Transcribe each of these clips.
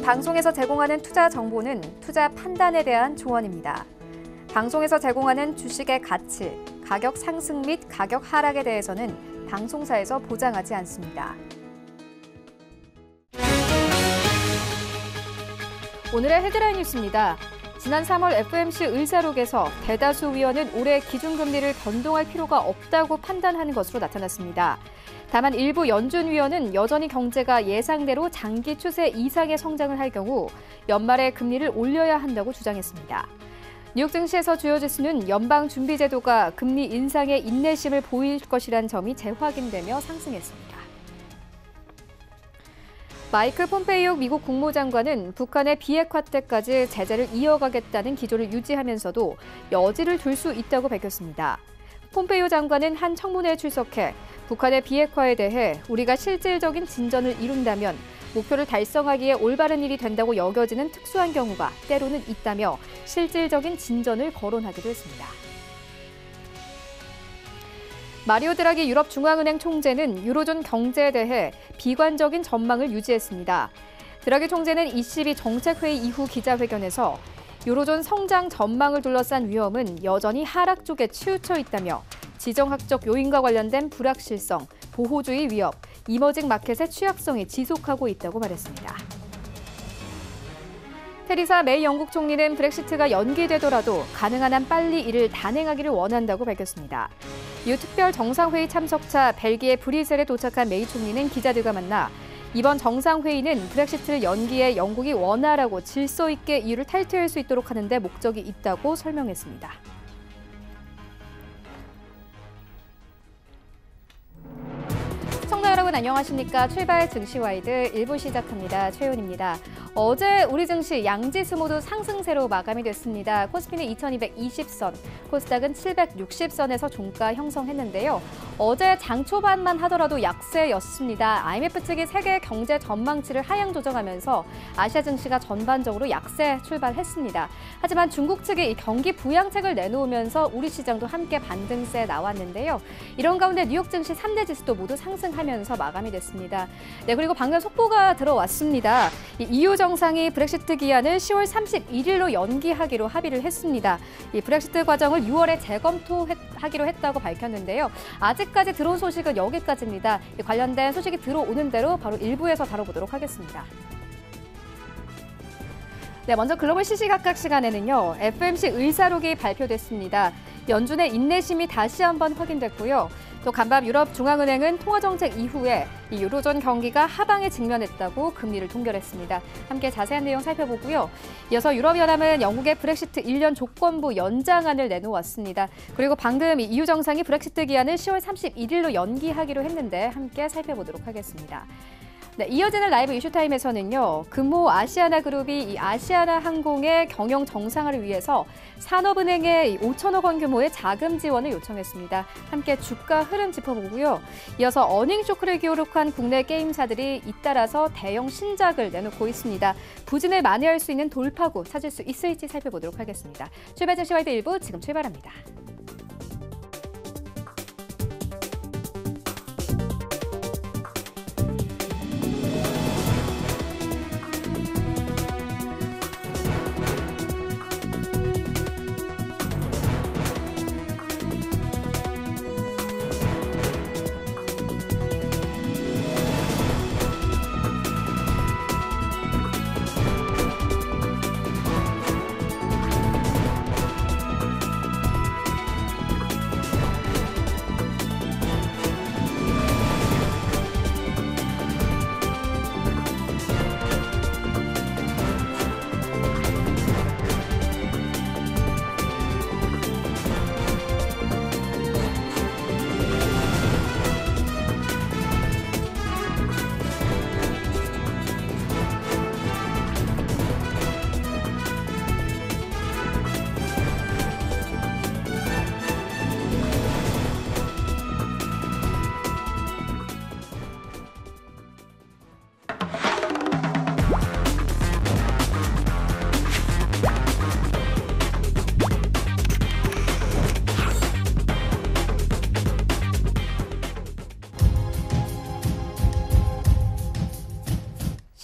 방송에서 제공하는 투자 정보는 투자 판단에 대한 조언입니다. 방송에서 제공하는 주식의 가치, 가격 상승 및 가격 하락에 대해서는 방송사에서 보장하지 않습니다. 오늘의 헤드라인 뉴스입니다. 지난 3월 FOMC 의사록에서 대다수 위원은 올해 기준금리를 변동할 필요가 없다고 판단하는 것으로 나타났습니다. 다만 일부 연준 위원은 여전히 경제가 예상대로 장기 추세 이상의 성장을 할 경우 연말에 금리를 올려야 한다고 주장했습니다. 뉴욕 증시에서 주요 지수는 연방준비제도가 금리 인상에 인내심을 보일 것이란 점이 재확인되며 상승했습니다. 마이클 폼페이오 미국 국무장관은 북한의 비핵화 때까지 제재를 이어가겠다는 기조를 유지하면서도 여지를 둘 수 있다고 밝혔습니다. 폼페이오 장관은 한 청문회에 출석해 북한의 비핵화에 대해 우리가 실질적인 진전을 이룬다면 목표를 달성하기에 올바른 일이 된다고 여겨지는 특수한 경우가 때로는 있다며 실질적인 진전을 거론하기도 했습니다. 마리오 드라기 유럽 중앙은행 총재는 유로존 경제에 대해 비관적인 전망을 유지했습니다. 드라기 총재는 ECB 정책회의 이후 기자회견에서 유로존 성장 전망을 둘러싼 위험은 여전히 하락 쪽에 치우쳐 있다며 지정학적 요인과 관련된 불확실성, 보호주의 위협, 이머징 마켓의 취약성이 지속하고 있다고 말했습니다. 테리사 메이 영국 총리는 브렉시트가 연기되더라도 가능한 한 빨리 이를 단행하기를 원한다고 밝혔습니다. 이후 특별 정상회의 참석차 벨기에 브뤼셀에 도착한 메이 총리는 기자들과 만나 이번 정상회의는 브렉시트를 연기해 영국이 원활하고 질서 있게 이유를 탈퇴할 수 있도록 하는 데 목적이 있다고 설명했습니다. 시청자 여러분 안녕하십니까? 출발 증시와이드 1부 시작합니다. 최윤입니다. 어제 우리 증시 양지수 모두 상승세로 마감이 됐습니다. 코스피는 2220선, 코스닥은 760선에서 종가 형성했는데요. 어제 장 초반만 하더라도 약세였습니다. IMF 측이 세계 경제 전망치를 하향 조정하면서 아시아 증시가 전반적으로 약세 출발했습니다. 하지만 중국 측이 경기 부양책을 내놓으면서 우리 시장도 함께 반등세 나왔는데요. 이런 가운데 뉴욕 증시 3대 지수도 모두 상승하면서 마감이 됐습니다. 네, 그리고 방금 속보가 들어왔습니다. EU 정상이 브렉시트 기한을 10월 31일로 연기하기로 합의를 했습니다. 이 브렉시트 과정을 6월에 재검토하기로 했다고 밝혔는데요. 아직까지 들어온 소식은 여기까지입니다. 관련된 소식이 들어오는 대로 바로 일부에서 다뤄보도록 하겠습니다. 네, 먼저 글로벌 시시각각 시간에는요. FOMC 의사록이 발표됐습니다. 연준의 인내심이 다시 한번 확인됐고요. 또 간밤 유럽 중앙은행은 통화정책 이후에 이 유로존 경기가 하방에 직면했다고 금리를 동결했습니다. 함께 자세한 내용 살펴보고요. 이어서 유럽연합은 영국의 브렉시트 1년 조건부 연장안을 내놓았습니다. 그리고 방금 EU 정상이 브렉시트 기한을 10월 31일로 연기하기로 했는데 함께 살펴보도록 하겠습니다. 네, 이어지는 라이브 이슈타임에서는요. 금호 아시아나 그룹이 이 아시아나 항공의 경영 정상화를 위해서 산업은행에 5천억 원 규모의 자금 지원을 요청했습니다. 함께 주가 흐름 짚어보고요. 이어서 어닝 쇼크를 기록한 국내 게임사들이 잇따라서 대형 신작을 내놓고 있습니다. 부진을 만회할 수 있는 돌파구 찾을 수 있을지 살펴보도록 하겠습니다. 출발 증시와이드 1부 지금 출발합니다.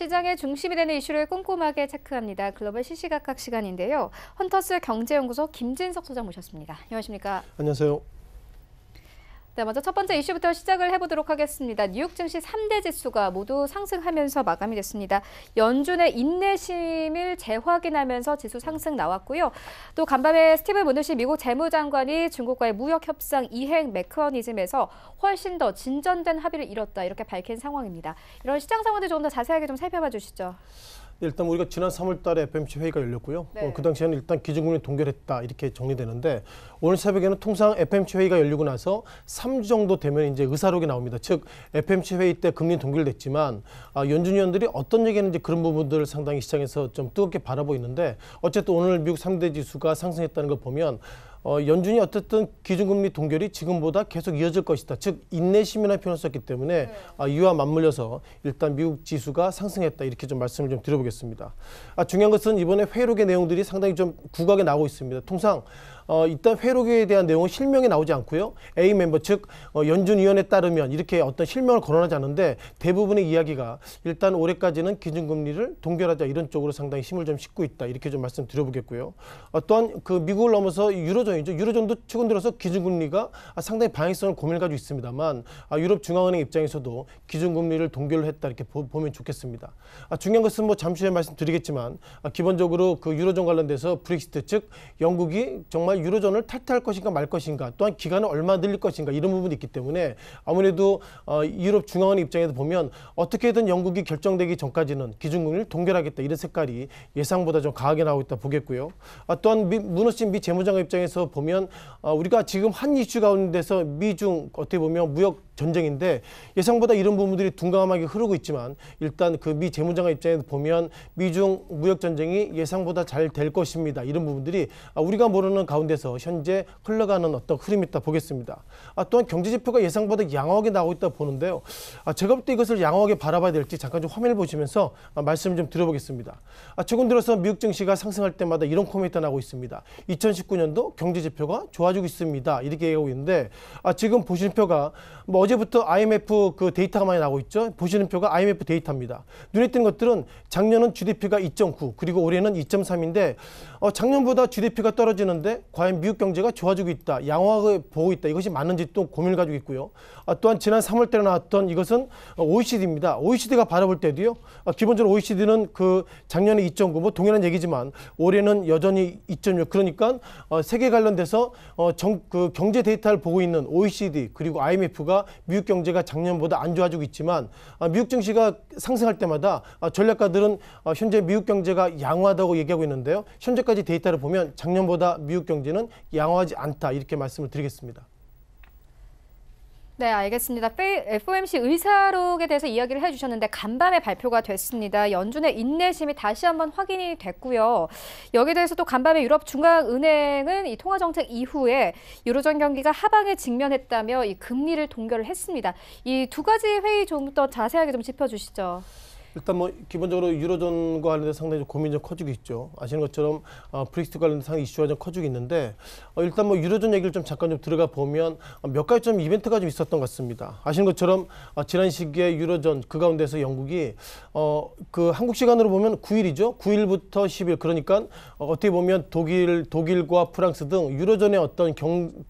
시장의 중심이 되는 이슈를 꼼꼼하게 체크합니다. 글로벌 시시각각 시간인데요. 헌터스 경제연구소 김진석 소장 모셨습니다. 안녕하십니까? 안녕하세요. 네, 먼저 첫 번째 이슈부터 시작을 해보도록 하겠습니다. 뉴욕 증시 3대 지수가 모두 상승하면서 마감이 됐습니다. 연준의 인내심을 재확인하면서 지수 상승 나왔고요. 또 간밤에 스티브 무누신 미국 재무장관이 중국과의 무역 협상 이행 메커니즘에서 훨씬 더 진전된 합의를 이뤘다 이렇게 밝힌 상황입니다. 이런 시장 상황들 조금 더 자세하게 좀 살펴봐 주시죠. 일단 우리가 지난 3월 달에 FOMC 회의가 열렸고요. 네. 그 당시에는 일단 기준금리 동결했다 이렇게 정리되는데 오늘 새벽에는 통상 FOMC 회의가 열리고 나서 3주 정도 되면 이제 의사록이 나옵니다. 즉 FOMC 회의 때 금리 동결됐지만 연준 위원들이 어떤 얘기했는지 그런 부분들을 상당히 시장에서 좀 뜨겁게 바라보고 있는데 어쨌든 오늘 미국 3대 지수가 상승했다는 걸 보면 연준이 어쨌든 기준금리 동결이 지금보다 계속 이어질 것이다. 즉 인내심이라는 표현을 썼기 때문에 이와 맞물려서 일단 미국 지수가 상승했다. 이렇게 좀 말씀을 좀 드려보겠습니다. 중요한 것은 이번에 회의록의 내용들이 상당히 좀 국하게 나오고 있습니다. 통상 일단 회의록에 대한 내용은 실명이 나오지 않고요. A 멤버 즉 연준위원회에 따르면 이렇게 어떤 실명을 거론하지 않는데 대부분의 이야기가 일단 올해까지는 기준금리를 동결하자 이런 쪽으로 상당히 힘을 좀 싣고 있다. 이렇게 좀 말씀드려보겠고요. 또한 그 미국을 넘어서 유로존이죠. 유로존도 최근 들어서 기준금리가 상당히 방향성을 고민을 가지고 있습니다만 유럽 중앙은행 입장에서도 기준금리를 동결을 했다 이렇게 보면 좋겠습니다. 중요한 것은 뭐 잠시 후에 말씀드리겠지만 기본적으로 그 유로존 관련돼서 브렉시트 즉 영국이 정말 유로존을 탈퇴할 것인가 말 것인가 또한 기간을 얼마 늘릴 것인가 이런 부분이 있기 때문에 아무래도 유럽 중앙은행 입장에서 보면 어떻게든 영국이 결정되기 전까지는 기준금리를 동결하겠다 이런 색깔이 예상보다 좀 강하게 나오고 있다 보겠고요. 또한 무너진 미 재무장관 입장에서 보면 우리가 지금 한 이슈 가운데서 미중 어떻게 보면 무역 전쟁인데 예상보다 이런 부분들이 둔감하게 흐르고 있지만 일단 그 미 재무장관 입장에서 보면 미중 무역 전쟁이 예상보다 잘 될 것입니다. 이런 부분들이 우리가 모르는 가운데서 현재 흘러가는 어떤 흐름이 있다 보겠습니다. 또한 경제 지표가 예상보다 양호하게 나오고 있다 보는데요. 제가 볼 때 이것을 양호하게 바라봐야 될지 잠깐 좀 화면을 보시면서 말씀 좀 드려보겠습니다. 최근 들어서 미국 증시가 상승할 때마다 이런 코멘트가 나오고 있습니다. 2019년도 경제 지표가 좋아지고 있습니다. 이렇게 얘기하고 있는데 지금 보시는 표가 뭐 어제부터 IMF 그 데이터가 많이 나오고 있죠. 보시는 표가 IMF 데이터입니다. 눈에 띄는 것들은 작년은 GDP가 2.9 그리고 올해는 2.3인데 작년보다 GDP가 떨어지는데 과연 미국 경제가 좋아지고 있다. 양호하게 보고 있다. 이것이 맞는지 또 고민을 가지고 있고요. 또한 지난 3월 달에 나왔던 이것은 OECD입니다. OECD가 바라볼 때도요. 기본적으로 OECD는 그 작년에 2.9 뭐 동일한 얘기지만 올해는 여전히 2.6 그러니까 세계 관련돼서 그 경제 데이터를 보고 있는 OECD 그리고 IMF가 미국 경제가 작년보다 안 좋아지고 있지만 미국 증시가 상승할 때마다 전략가들은 현재 미국 경제가 양호하다고 얘기하고 있는데요. 현재까지 데이터를 보면 작년보다 미국 경제는 양호하지 않다 이렇게 말씀을 드리겠습니다. 네, 알겠습니다. FOMC 의사록에 대해서 이야기를 해주셨는데 간밤에 발표가 됐습니다. 연준의 인내심이 다시 한번 확인이 됐고요. 여기에 대해서 또 간밤에 유럽 중앙은행은 이 통화정책 이후에 유로존 경기가 하방에 직면했다며 이 금리를 동결을 했습니다. 이 두 가지 회의 좀 더 자세하게 좀 짚어주시죠. 일단 뭐 기본적으로 유로존과 관련해서 상당히 좀 고민이 좀 커지고 있죠. 아시는 것처럼 브렉시트 관련해서 상당히 이슈가 좀 커지고 있는데 일단 뭐 유로존 얘기를 좀 잠깐 좀 들어가 보면 몇 가지 좀 이벤트가 좀 있었던 것 같습니다. 아시는 것처럼 지난 시기에 유로존 그 가운데서 영국이 그 한국 시간으로 보면 9일이죠. 9일부터 10일 그러니까 어떻게 보면 독일과 프랑스 등 유로존의 어떤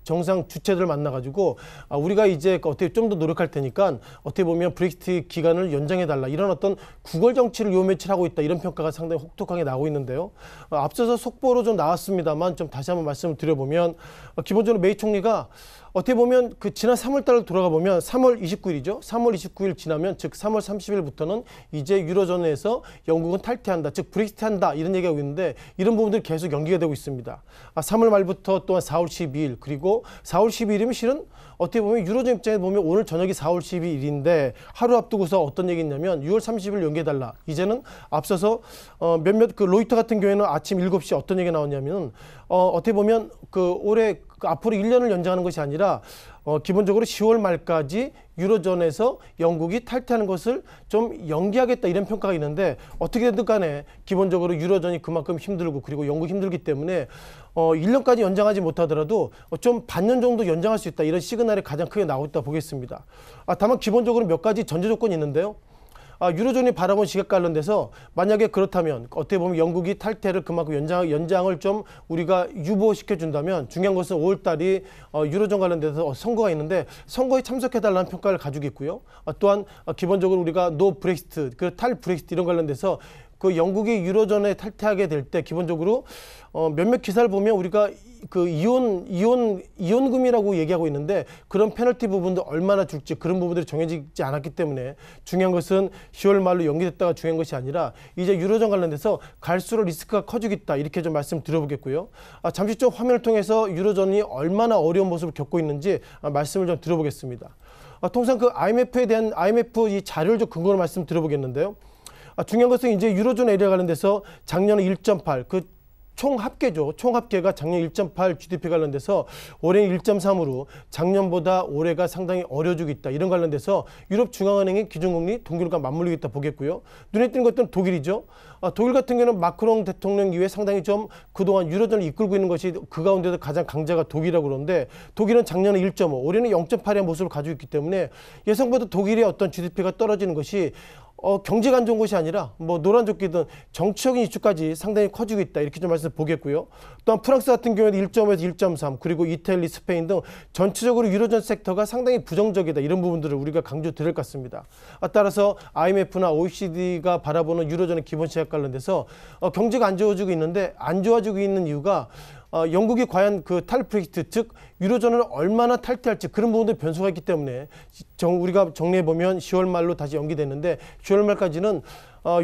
정상 주체들을 만나가지고 우리가 이제 어떻게 좀 더 노력할 테니까 어떻게 보면 브렉시트 기간을 연장해달라 이런 어떤 구걸 정치를 요 며칠 하고 있다 이런 평가가 상당히 혹독하게 나오고 있는데요. 앞서서 속보로 좀 나왔습니다만 좀 다시 한번 말씀을 드려보면 기본적으로 메이 총리가 어떻게 보면 그 지난 3월 달로 돌아가 보면 3월 29일이죠. 3월 29일 지나면 즉 3월 30일부터는 이제 유로존에서 영국은 탈퇴한다. 즉 브렉시트 한다. 이런 얘기하고 있는데 이런 부분들이 계속 연기가 되고 있습니다. 3월 말부터 또한 4월 12일 그리고 4월 12일이면 실은 어떻게 보면 유로존 입장에 보면 오늘 저녁이 4월 12일인데 하루 앞두고서 어떤 얘기 있냐면 6월 30일 연기해달라. 이제는 앞서서 몇몇 그 로이터 같은 경우에는 아침 7시 어떤 얘기가 나왔냐면 어떻게 보면 그 올해 그 앞으로 1년을 연장하는 것이 아니라 기본적으로 10월 말까지 유로존에서 영국이 탈퇴하는 것을 좀 연기하겠다 이런 평가가 있는데 어떻게 됐든 간에 기본적으로 유로존이 그만큼 힘들고 그리고 영국이 힘들기 때문에 1년까지 연장하지 못하더라도 좀 반년 정도 연장할 수 있다 이런 시그널이 가장 크게 나오고 있다 보겠습니다. 다만 기본적으로 몇 가지 전제 조건이 있는데요. 유로존이 바라본 시각 관련돼서 만약에 그렇다면 어떻게 보면 영국이 탈퇴를 그만큼 연장을 좀 우리가 유보시켜 준다면 중요한 것은 5월 달이 유로존 관련돼서 선거가 있는데 선거에 참석해달라는 평가를 가지고 있고요. 또한 기본적으로 우리가 노 브렉시트, 그 탈 브렉시트 이런 관련돼서 그 영국이 유로존에 탈퇴하게 될 때 기본적으로 몇몇 기사를 보면 우리가 그 이혼금이라고 얘기하고 있는데 그런 페널티 부분도 얼마나 줄지 그런 부분들이 정해지지 않았기 때문에 중요한 것은 10월 말로 연기됐다가 중요한 것이 아니라 이제 유로존 관련돼서 갈수록 리스크가 커지겠다 이렇게 좀 말씀드려보겠고요. 잠시 좀 화면을 통해서 유로존이 얼마나 어려운 모습을 겪고 있는지 말씀을 좀 드려보겠습니다. 통상 그 IMF에 대한 IMF 이 자료를 좀 근거로 말씀드려보겠는데요. 중요한 것은 이제 유로존 에리아 관련돼서 작년에 1.8, 그 총합계죠. 총합계가 작년 1.8 GDP 관련돼서 올해는 1.3으로 작년보다 올해가 상당히 어려지고 있다. 이런 관련돼서 유럽 중앙은행의 기준금리 동결과 맞물리고 있다 보겠고요. 눈에 띄는 것들은 독일이죠. 독일 같은 경우는 마크롱 대통령 이후에 상당히 좀 그동안 유로존을 이끌고 있는 것이 그 가운데도 가장 강자가 독일이라고 그러는데 독일은 작년에 1.5, 올해는 0.8의 모습을 가지고 있기 때문에 예상보다 독일의 어떤 GDP가 떨어지는 것이 경제가 안 좋은 것이 아니라 뭐 노란조끼든 정치적인 이슈까지 상당히 커지고 있다. 이렇게 좀 말씀 보겠고요. 또한 프랑스 같은 경우에는 1.5에서 1.3 그리고 이탈리, 스페인 등 전체적으로 유로존 섹터가 상당히 부정적이다. 이런 부분들을 우리가 강조드릴 것 같습니다. 따라서 IMF나 OECD가 바라보는 유로존의 기본 시각 관련돼서 경제가 안 좋아지고 있는데 안 좋아지고 있는 이유가 영국이 과연 그 탈 브렉시트 즉 유로존을 얼마나 탈퇴할지 그런 부분들 변수가 있기 때문에 우리가 정리해보면 10월 말로 다시 연기됐는데 10월 말까지는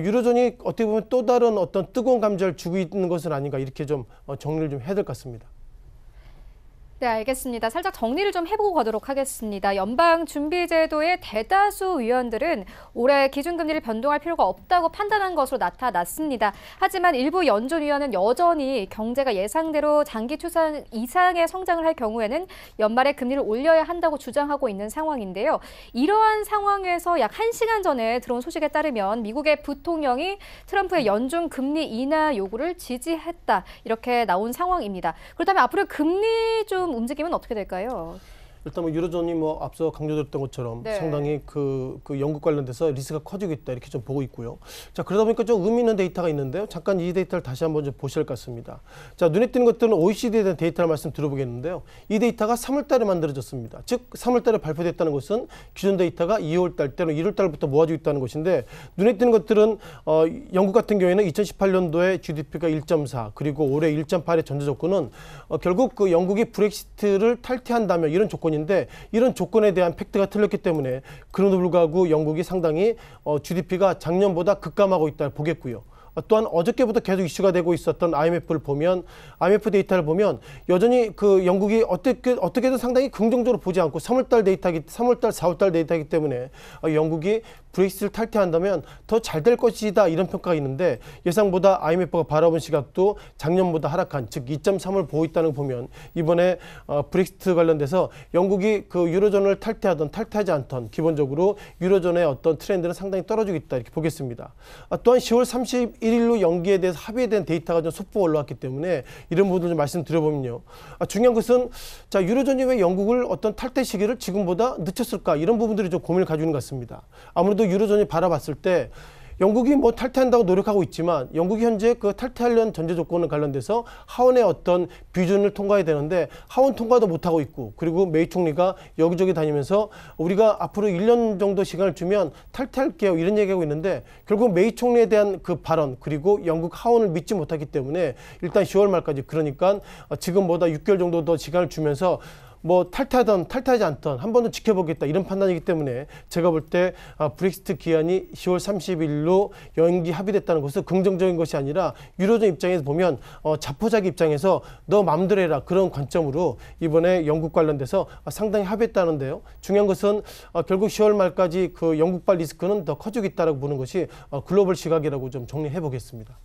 유로존이 어떻게 보면 또 다른 어떤 뜨거운 감자를 주고 있는 것은 아닌가 이렇게 좀 정리를 좀 해야 될 것 같습니다. 네, 알겠습니다. 살짝 정리를 좀 해보고 가도록 하겠습니다. 연방준비제도의 대다수 위원들은 올해 기준금리를 변동할 필요가 없다고 판단한 것으로 나타났습니다. 하지만 일부 연준위원은 여전히 경제가 예상대로 장기 추산 이상의 성장을 할 경우에는 연말에 금리를 올려야 한다고 주장하고 있는 상황인데요. 이러한 상황에서 약 1시간 전에 들어온 소식에 따르면 미국의 부통령이 트럼프의 연준 금리 인하 요구를 지지했다. 이렇게 나온 상황입니다. 그렇다면 앞으로 금리 좀 움직이면 어떻게 될까요? 일단 뭐 유로존이 뭐 앞서 강조드렸던 것처럼 네. 상당히 그 영국 관련돼서 리스크가 커지고 있다 이렇게 좀 보고 있고요. 자, 그러다 보니까 좀 의미 있는 데이터가 있는데요. 잠깐 이 데이터를 다시 한번 좀 보실 것 같습니다. 자, 눈에 띄는 것들은 OECD에 대한 데이터를 말씀 드려보겠는데요. 이 데이터가 3월 달에 만들어졌습니다. 즉 3월 달에 발표됐다는 것은 기존 데이터가 2월 달 때는 1월 달부터 모아지고 있다는 것인데 눈에 띄는 것들은 영국 같은 경우에는 2018년도에 GDP가 1.4 그리고 올해 1.8의 전제 조건은 결국 그 영국이 브렉시트를 탈퇴한다면 이런 조건인데 이런 조건에 대한 팩트가 틀렸기 때문에 그럼에도 불구하고 영국이 상당히 GDP가 작년보다 급감하고 있다 보겠고요. 또한 어저께부터 계속 이슈가 되고 있었던 IMF 데이터를 보면 여전히 그 영국이 어떻게든 상당히 긍정적으로 보지 않고 3월달, 4월달 데이터이기 때문에 영국이 브렉시트를 탈퇴한다면 더 잘 될 것이다 이런 평가가 있는데 예상보다 IMF가 바라본 시각도 작년보다 하락한 즉 2.3을 보고 있다는 걸 보면 이번에 브렉시트 관련돼서 영국이 그 유로존을 탈퇴하든 탈퇴하지 않던 기본적으로 유로존의 어떤 트렌드는 상당히 떨어지고 있다 이렇게 보겠습니다. 또한 10월 31일로 연기에 대해서 합의에 대한 데이터가 좀 속보가 올라왔기 때문에 이런 부분을 좀 말씀드려보면요. 중요한 것은 자 유로존이 왜 영국을 어떤 탈퇴 시기를 지금보다 늦췄을까 이런 부분들이 좀 고민을 가지고 있는 것 같습니다. 아무래도 유로존이 바라봤을 때 영국이 뭐 탈퇴한다고 노력하고 있지만 영국이 현재 그 탈퇴하려는 전제 조건을 관련돼서 하원의 어떤 비준을 통과해야 되는데 하원 통과도 못하고 있고 그리고 메이 총리가 여기저기 다니면서 우리가 앞으로 1년 정도 시간을 주면 탈퇴할게요 이런 얘기하고 있는데 결국 메이 총리에 대한 그 발언 그리고 영국 하원을 믿지 못하기 때문에 일단 10월 말까지 그러니까 지금보다 6개월 정도 더 시간을 주면서 뭐 탈퇴하던 탈퇴하지 않던 한 번 더 지켜보겠다 이런 판단이기 때문에 제가 볼 때 브렉시트 기한이 10월 30일로 연기 합의됐다는 것은 긍정적인 것이 아니라 유로존 입장에서 보면 자포자기 입장에서 너 마음대로 해라 그런 관점으로 이번에 영국 관련돼서 상당히 합의했다는데요. 중요한 것은 결국 10월 말까지 그 영국발 리스크는 더 커지고 있다고 보는 것이 글로벌 시각이라고 좀 정리해 보겠습니다.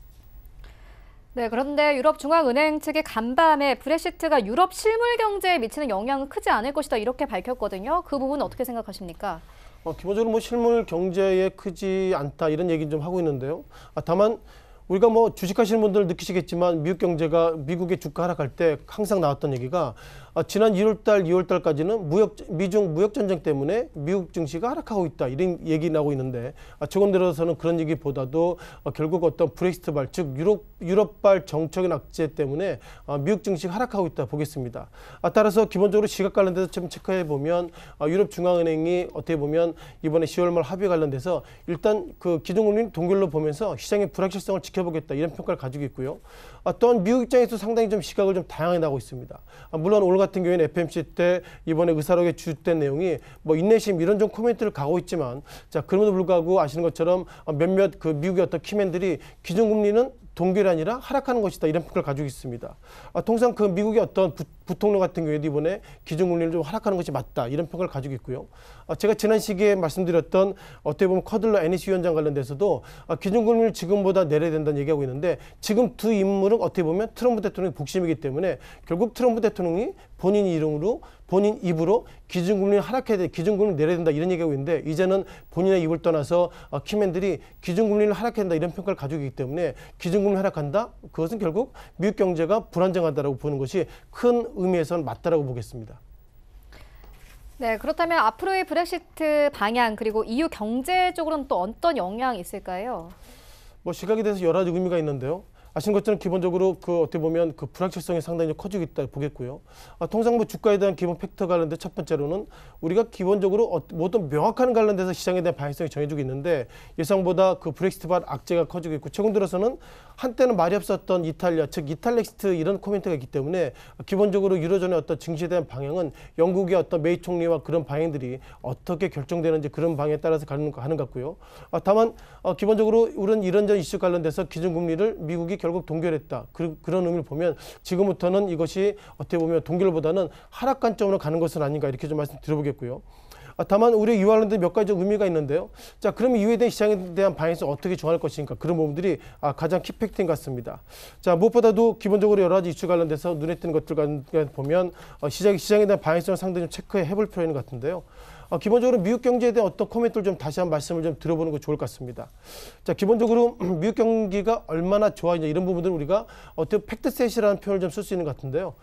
네, 그런데 유럽중앙은행 측이 간밤에 브렉시트가 유럽 실물 경제에 미치는 영향은 크지 않을 것이다 이렇게 밝혔거든요. 그 부분은 어떻게 생각하십니까? 기본적으로 뭐 실물 경제에 크지 않다 이런 얘기는 좀 하고 있는데요. 다만 우리가 뭐 주식하시는 분들 느끼시겠지만 미국 경제가 미국의 주가 하락할 때 항상 나왔던 얘기가 지난 1월달, 2월달까지는 미중 무역 전쟁 때문에 미국 증시가 하락하고 있다 이런 얘기 나오고 있는데 최근 들어서는 그런 얘기보다도 결국 어떤 브렉시트발 즉 유럽발 정책의 악재 때문에 미국 증시가 하락하고 있다 보겠습니다. 따라서 기본적으로 시각 관련돼서 좀 체크해 보면 유럽 중앙은행이 어떻게 보면 이번에 10월 말 합의 관련돼서 일단 그 기준금리 동결로 보면서 시장의 불확실성을 지켜보겠다 이런 평가를 가지고 있고요. 또한 미국 입장에서 상당히 좀 시각을 좀 다양하게 나오고 있습니다. 물론 오늘 같은 경우에는 FMC 때 이번에 의사록에 주된 내용이 뭐 인내심 이런 좀 코멘트를 가고 있지만 자 그럼에도 불구하고 아시는 것처럼 몇몇 그 미국의 어떤 키맨들이 기준금리는 동결이 아니라 하락하는 것이다 이런 평가를 가지고 있습니다. 통상 그 미국의 어떤 부통령 같은 경우에도 이번에 기준금리를 좀 하락하는 것이 맞다 이런 평가를 가지고 있고요. 제가 지난 시기에 말씀드렸던 어떻게 보면 커들러 NEC 위원장 관련돼서도 기준금리를 지금보다 내려야 된다는 얘기하고 있는데 지금 두 인물은 어떻게 보면 트럼프 대통령의 복심이기 때문에 결국 트럼프 대통령이 본인 입으로 기준금리를 하락해야 돼, 기준금리를 내려야 된다 이런 얘기하고 있는데 이제는 본인의 입을 떠나서 키맨들이 기준금리를 하락해야 된다 이런 평가를 가지고 있기 때문에 기준금리 하락한다? 그것은 결국 미국 경제가 불안정하다라고 보는 것이 큰 의미에서는 맞다라고 보겠습니다. 네, 그렇다면 앞으로의 브렉시트 방향 그리고 EU 경제 쪽으로는 또 어떤 영향이 있을까요? 뭐 시각에 대해서 여러 가지 의미가 있는데요. 아시는 것처럼 기본적으로 그 어떻게 보면 그 불확실성이 상당히 커지고 있다 보겠고요. 통상 뭐 주가에 대한 기본 팩터 관련된 첫 번째로는 우리가 기본적으로 모든 명확한 관련돼서 시장에 대한 방향성이 정해지고 있는데 예상보다 그 브렉시트발 악재가 커지고 있고 최근 들어서는 한때는 말이 없었던 이탈리아 즉 이탈렉시트 이런 코멘트가 있기 때문에 기본적으로 유로존의 어떤 증시에 대한 방향은 영국의 어떤 메이 총리와 그런 방향들이 어떻게 결정되는지 그런 방향에 따라서 가는 것 같고요. 다만 기본적으로 우리는 이런저런 이슈 관련돼서 기준금리를 미국이 결국 동결했다. 그런 의미를 보면 지금부터는 이것이 어떻게 보면 동결보다는 하락 관점으로 가는 것은 아닌가 이렇게 좀 말씀 드려보겠고요. 다만 우리 이와 관련된 몇 가지 의미가 있는데요. 자, 그러면 이후에 대한 시장에 대한 방향성 어떻게 정할 것인가 그런 부분들이 가장 키팩트인 것 같습니다. 자, 무엇보다도 기본적으로 여러 가지 이슈 관련돼서 눈에 띄는 것들 보면 시장에 대한 방향성을 상당히 좀 체크해 볼 필요가 있는 것 같은데요. 기본적으로 미국 경제에 대한 어떤 코멘트를 좀 다시 한 말씀을 좀 들어보는 거 좋을 것 같습니다. 자, 기본적으로 미국 경기가 얼마나 좋아지냐 이런 부분들을 우리가 어떻게 팩트셋이라는 표현을 좀 쓸 수 있는 것 같은데요.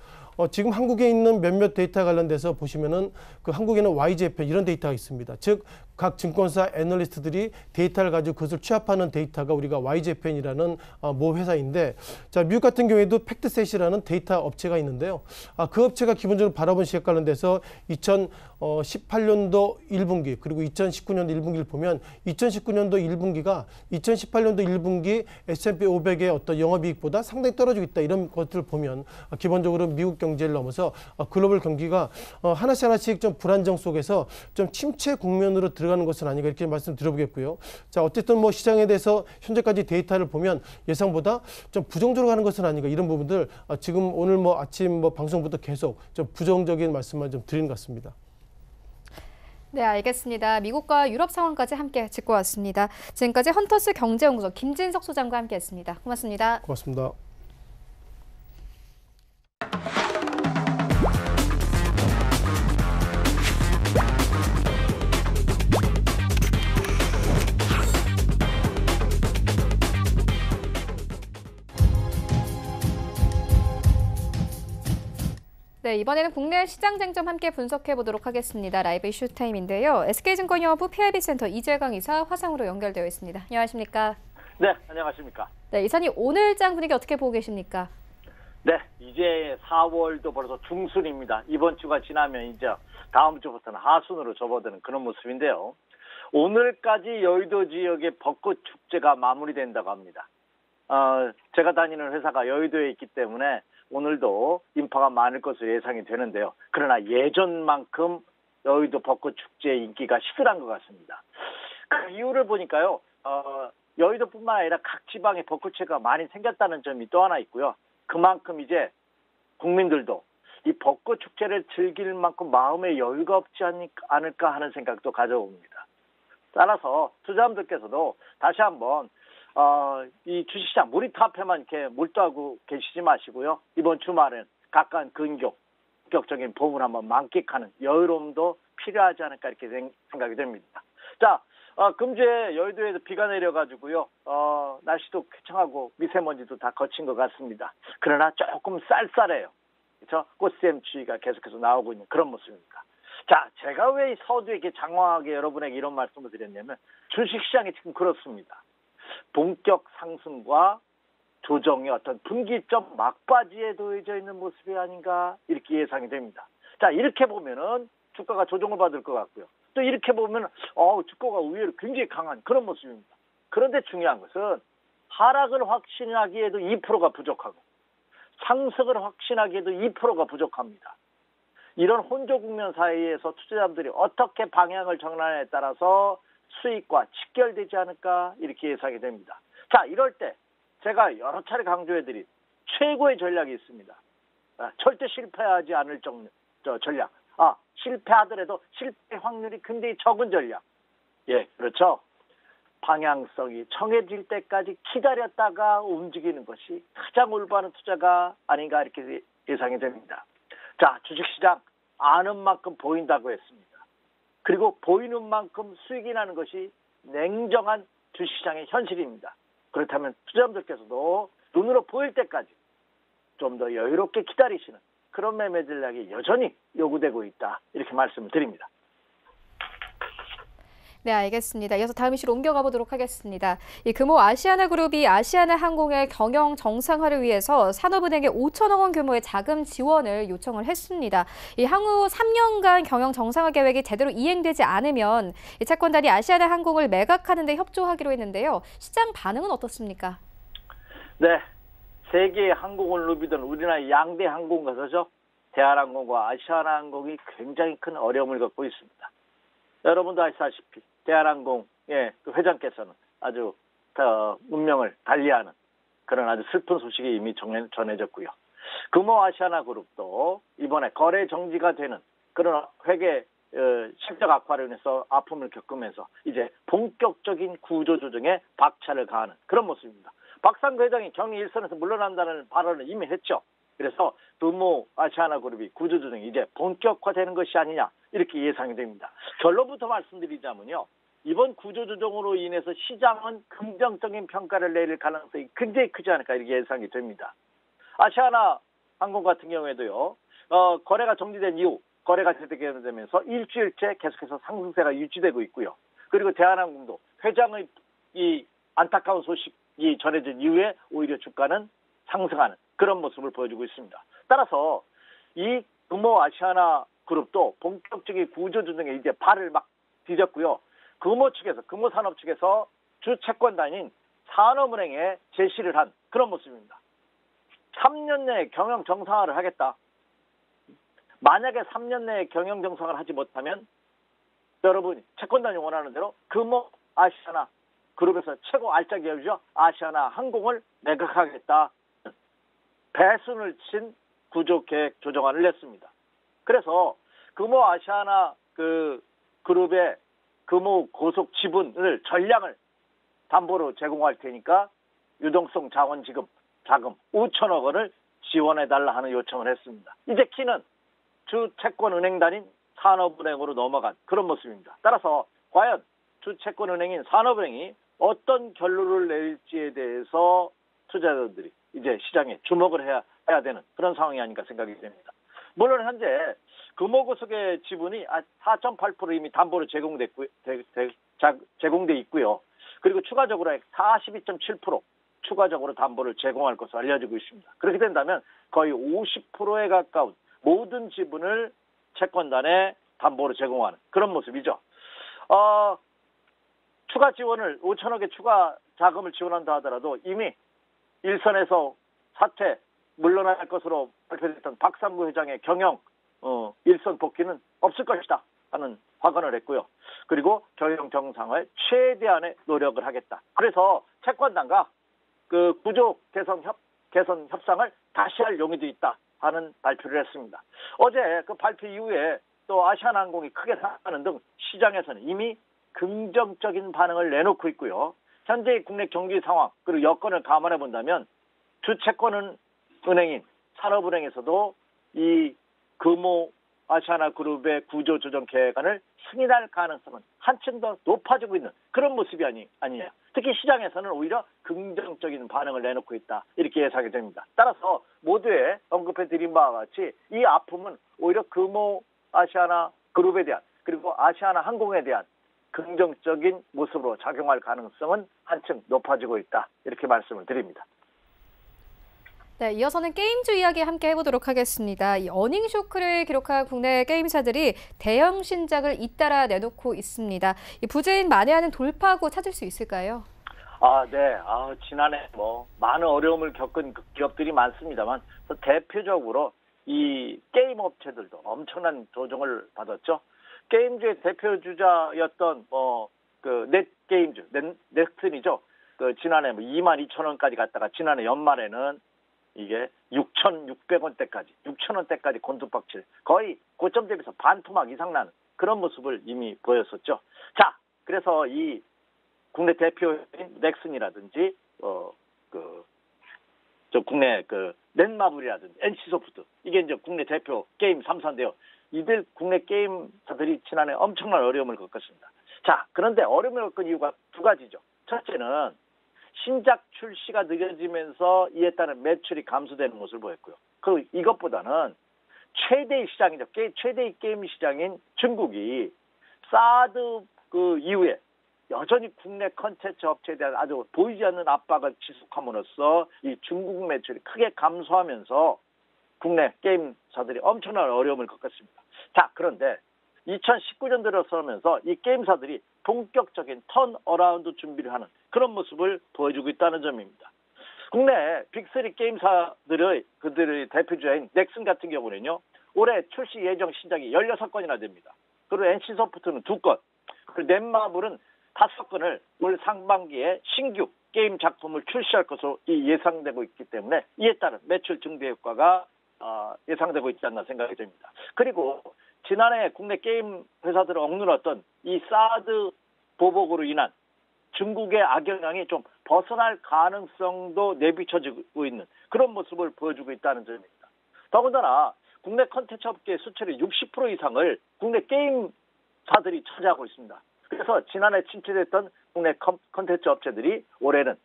지금 한국에 있는 몇몇 데이터 관련돼서 보시면은 그 한국에는 YGFN 이런 데이터가 있습니다. 즉 각 증권사 애널리스트들이 데이터를 가지고 그것을 취합하는 데이터가 우리가 YGFN이라는 모 회사인데 자 미국 같은 경우에도 팩트셋이라는 데이터 업체가 있는데요. 그 업체가 기본적으로 바라본 시각 관련돼서 2018년도 1분기 그리고 2019년도 1분기를 보면 2019년도 1분기가 2018년도 1분기 S&P 500의 어떤 영업이익보다 상당히 떨어지고 있다 이런 것들을 보면 기본적으로 미국 경제를 넘어서 글로벌 경기가 하나씩 좀 불안정 속에서 좀 침체 국면으로 들어가는 것은 아닌가 이렇게 말씀 드려보겠고요. 자 어쨌든 뭐 시장에 대해서 현재까지 데이터를 보면 예상보다 좀 부정적으로 가는 것은 아닌가 이런 부분들 지금 오늘 뭐 아침 뭐 방송부터 계속 좀 부정적인 말씀만 좀 드리는 것 같습니다. 네, 알겠습니다. 미국과 유럽 상황까지 함께 짚고 왔습니다. 지금까지 헌터스 경제연구소 김진석 소장과 함께했습니다. 고맙습니다. 고맙습니다. 네, 이번에는 국내 시장 쟁점 함께 분석해 보도록 하겠습니다. 라이브 이슈 타임인데요. SK증권영업부 PIB센터 이재강 이사 화상으로 연결되어 있습니다. 안녕하십니까? 네, 안녕하십니까? 네, 이사님 오늘 장 분위기 어떻게 보고 계십니까? 네, 이제 4월도 벌써 중순입니다. 이번 주가 지나면 이제 다음 주부터는 하순으로 접어드는 그런 모습인데요. 오늘까지 여의도 지역의 벚꽃 축제가 마무리된다고 합니다. 제가 다니는 회사가 여의도에 있기 때문에 오늘도 인파가 많을 것으로 예상이 되는데요. 그러나 예전만큼 여의도 벚꽃 축제의 인기가 시들한 것 같습니다. 그 이유를 보니까요. 여의도뿐만 아니라 각 지방에 벚꽃체가 많이 생겼다는 점이 또 하나 있고요. 그만큼 이제 국민들도 이 벚꽃 축제를 즐길 만큼 마음에 여유가 없지 않을까 하는 생각도 가져옵니다. 따라서 투자자분들께서도 다시 한번 이 주식시장 모니터 앞에만 이렇게 몰두하고 계시지 마시고요. 이번 주말은 가까운 본격적인 봄을 한번 만끽하는 여유로움도 필요하지 않을까 이렇게 생각이 됩니다. 자, 금주에 여의도에서 비가 내려가지고요. 날씨도 쾌청하고 미세먼지도 다 거친 것 같습니다. 그러나 조금 쌀쌀해요. 그렇죠? 꽃샘추위가 계속해서 나오고 있는 그런 모습입니다. 자, 제가 왜 이 서두에 이렇게 장황하게 여러분에게 이런 말씀을 드렸냐면 주식시장이 지금 그렇습니다. 본격 상승과 조정의 어떤 분기점 막바지에 놓여져 있는 모습이 아닌가 이렇게 예상이 됩니다. 자, 이렇게 보면은 주가가 조정을 받을 것 같고요. 또 이렇게 보면 주가가 의외로 굉장히 강한 그런 모습입니다. 그런데 중요한 것은 하락을 확신하기에도 2%가 부족하고 상승을 확신하기에도 2%가 부족합니다. 이런 혼조 국면 사이에서 투자자들이 어떻게 방향을 정하느냐에 따라서 수익과 직결되지 않을까 이렇게 예상이 됩니다. 자, 이럴 때 제가 여러 차례 강조해드린 최고의 전략이 있습니다. 절대 실패하지 않을 전략. 실패하더라도 실패 확률이 굉장히 적은 전략. 예, 그렇죠. 방향성이 정해질 때까지 기다렸다가 움직이는 것이 가장 올바른 투자가 아닌가 이렇게 예상이 됩니다. 자, 주식시장 아는 만큼 보인다고 했습니다. 그리고 보이는 만큼 수익이 나는 것이 냉정한 주식시장의 현실입니다. 그렇다면 투자자분들께서도 눈으로 보일 때까지 좀 더 여유롭게 기다리시는 그런 매매 전략이 여전히 요구되고 있다. 이렇게 말씀을 드립니다. 네, 알겠습니다. 이어서 다음 이슈로 옮겨가 보도록 하겠습니다. 이 금호 아시아나그룹이 아시아나항공의 경영 정상화를 위해서 산업은행에 5천억 원 규모의 자금 지원을 요청을 했습니다. 이 향후 3년간 경영 정상화 계획이 제대로 이행되지 않으면 이 채권단이 아시아나항공을 매각하는 데 협조하기로 했는데요. 시장 반응은 어떻습니까? 네, 세계의 항공을 누비던 우리나라의 양대 항공사죠. 대한항공과 아시아나항공이 굉장히 큰 어려움을 겪고 있습니다. 여러분도 아시다시피 대한항공의 그 회장께서는 아주 운명을 달리하는 그런 아주 슬픈 소식이 이미 전해졌고요. 금호 아시아나그룹도 이번에 거래 정지가 되는 그런 회계 실적 악화로 인해서 아픔을 겪으면서 이제 본격적인 구조 조정에 박차를 가하는 그런 모습입니다. 박상구 회장이 경영 일선에서 물러난다는 발언을 이미 했죠. 그래서 금호 아시아나그룹이 구조 조정이 이제 본격화되는 것이 아니냐 이렇게 예상이 됩니다. 결론부터 말씀드리자면요. 이번 구조조정으로 인해서 시장은 긍정적인 평가를 내릴 가능성이 굉장히 크지 않을까 이렇게 예상이 됩니다. 아시아나항공 같은 경우에도요. 거래가 정지된 이후 거래가 재개되면서 일주일째 계속해서 상승세가 유지되고 있고요. 그리고 대한항공도 회장의 이 안타까운 소식이 전해진 이후에 오히려 주가는 상승하는 그런 모습을 보여주고 있습니다. 따라서 이 금호 아시아나 그룹도 본격적인 구조조정에 이제 발을 막 디뎠고요. 금호 산업 측에서 주 채권단인 산업은행에 제시를 한 그런 모습입니다. 3년 내에 경영 정상화를 하겠다. 만약에 3년 내에 경영 정상화를 하지 못하면 여러분 채권단이 원하는 대로 금호 아시아나 그룹에서 최고 알짜 기업이죠. 아시아나 항공을 매각하겠다. 배순을 친 구조계획 조정안을 냈습니다. 그래서 금호 아시아나 그룹의 금호 고속 지분을 전량을 담보로 제공할 테니까 유동성 자원 지급 자금 5천억 원을 지원해달라 하는 요청을 했습니다. 이제 키는 주 채권은행단인 산업은행으로 넘어간 그런 모습입니다. 따라서 과연 주 채권은행인 산업은행이 어떤 결론을 내릴지에 대해서 투자자들이 이제 시장에 주목을 해야 되는 그런 상황이 아닌가 생각이 됩니다. 물론 현재 금호고속의 지분이 4.8% 이미 담보로 제공돼 있고요. 그리고 추가적으로 42.7% 추가적으로 담보를 제공할 것으로 알려지고 있습니다. 그렇게 된다면 거의 50%에 가까운 모든 지분을 채권단에 담보로 제공하는 그런 모습이죠. 추가 지원을 5천억의 추가 자금을 지원한다 하더라도 이미 일선에서 사퇴 물러날 것으로 발표됐던 박상구 회장의 경영 일선 복귀는 없을 것이다 하는 확언을 했고요. 그리고 경영 정상화에 최대한의 노력을 하겠다. 그래서 채권단과 그 구조 개선 협상을 다시 할 용의도 있다 하는 발표를 했습니다. 어제 그 발표 이후에 또 아시아나항공이 크게 상승하는 등 시장에서는 이미 긍정적인 반응을 내놓고 있고요. 현재의 국내 경기 상황 그리고 여건을 감안해 본다면 주채권은 은행인 산업은행에서도 이 금호 아시아나 그룹의 구조조정 계획안을 승인할 가능성은 한층 더 높아지고 있는 그런 모습이 아니냐. 특히 시장에서는 오히려 긍정적인 반응을 내놓고 있다. 이렇게 예상이 됩니다. 따라서 모두에 언급해드린 바와 같이 이 아픔은 오히려 금호 아시아나 그룹에 대한 그리고 아시아나 항공에 대한 긍정적인 모습으로 작용할 가능성은 한층 높아지고 있다. 이렇게 말씀을 드립니다. 네, 이어서는 게임주 이야기 함께 해보도록 하겠습니다. 이 어닝 쇼크를 기록한 국내 게임사들이 대형 신작을 잇따라 내놓고 있습니다. 이 부재인 만회하는 돌파구 찾을 수 있을까요? 네. 지난해 많은 어려움을 겪은 기업들이 많습니다만 대표적으로 이 게임 업체들도 엄청난 조정을 받았죠. 게임주의 대표 주자였던 넷게임주, 넥슨이죠. 지난해 22,000원까지 갔다가 지난해 연말에는 이게 6,600원대까지, 6,000원대까지 곤두박질, 거의 고점 대비해서 반토막 이상 나는 그런 모습을 이미 보였었죠. 자, 그래서 이 국내 대표인 넥슨이라든지 국내 넷마블이라든지 NC소프트, 이게 이제 국내 대표 게임 3사인데요. 이들 국내 게임사들이 지난해 엄청난 어려움을 겪었습니다. 자, 그런데 어려움을 겪은 이유가 두 가지죠. 첫째는 신작 출시가 늦어지면서 이에 따른 매출이 감소되는 모습을 보였고요. 그리고 이것보다는 최대의 시장이죠. 최대의 게임 시장인 중국이 사드 이후에 여전히 국내 컨텐츠 업체에 대한 아주 보이지 않는 압박을 지속함으로써 이 중국 매출이 크게 감소하면서 국내 게임사들이 엄청난 어려움을 겪었습니다. 자, 그런데 2019년 들어서면서 이 게임사들이 본격적인 턴어라운드 준비를 하는 그런 모습을 보여주고 있다는 점입니다. 국내 빅3 게임사들의 그들의 대표주자인 넥슨 같은 경우는요, 올해 출시 예정 신작이 16건이나 됩니다. 그리고 NC소프트는 2건, 그리고 넷마블은 5건을 올 상반기에 신규 게임 작품을 출시할 것으로 예상되고 있기 때문에 이에 따른 매출 증대 효과가 예상되고 있지 않나 생각이 됩니다. 그리고 지난해 국내 게임 회사들을 억눌렀던 이 사드 보복으로 인한 중국의 악영향이 좀 벗어날 가능성도 내비쳐지고 있는 그런 모습을 보여주고 있다는 점입니다. 더군다나 국내 콘텐츠 업계의 수출의 60% 이상을 국내 게임사들이 차지하고 있습니다. 그래서 지난해 침체됐던 국내 콘텐츠 업체들이 올해는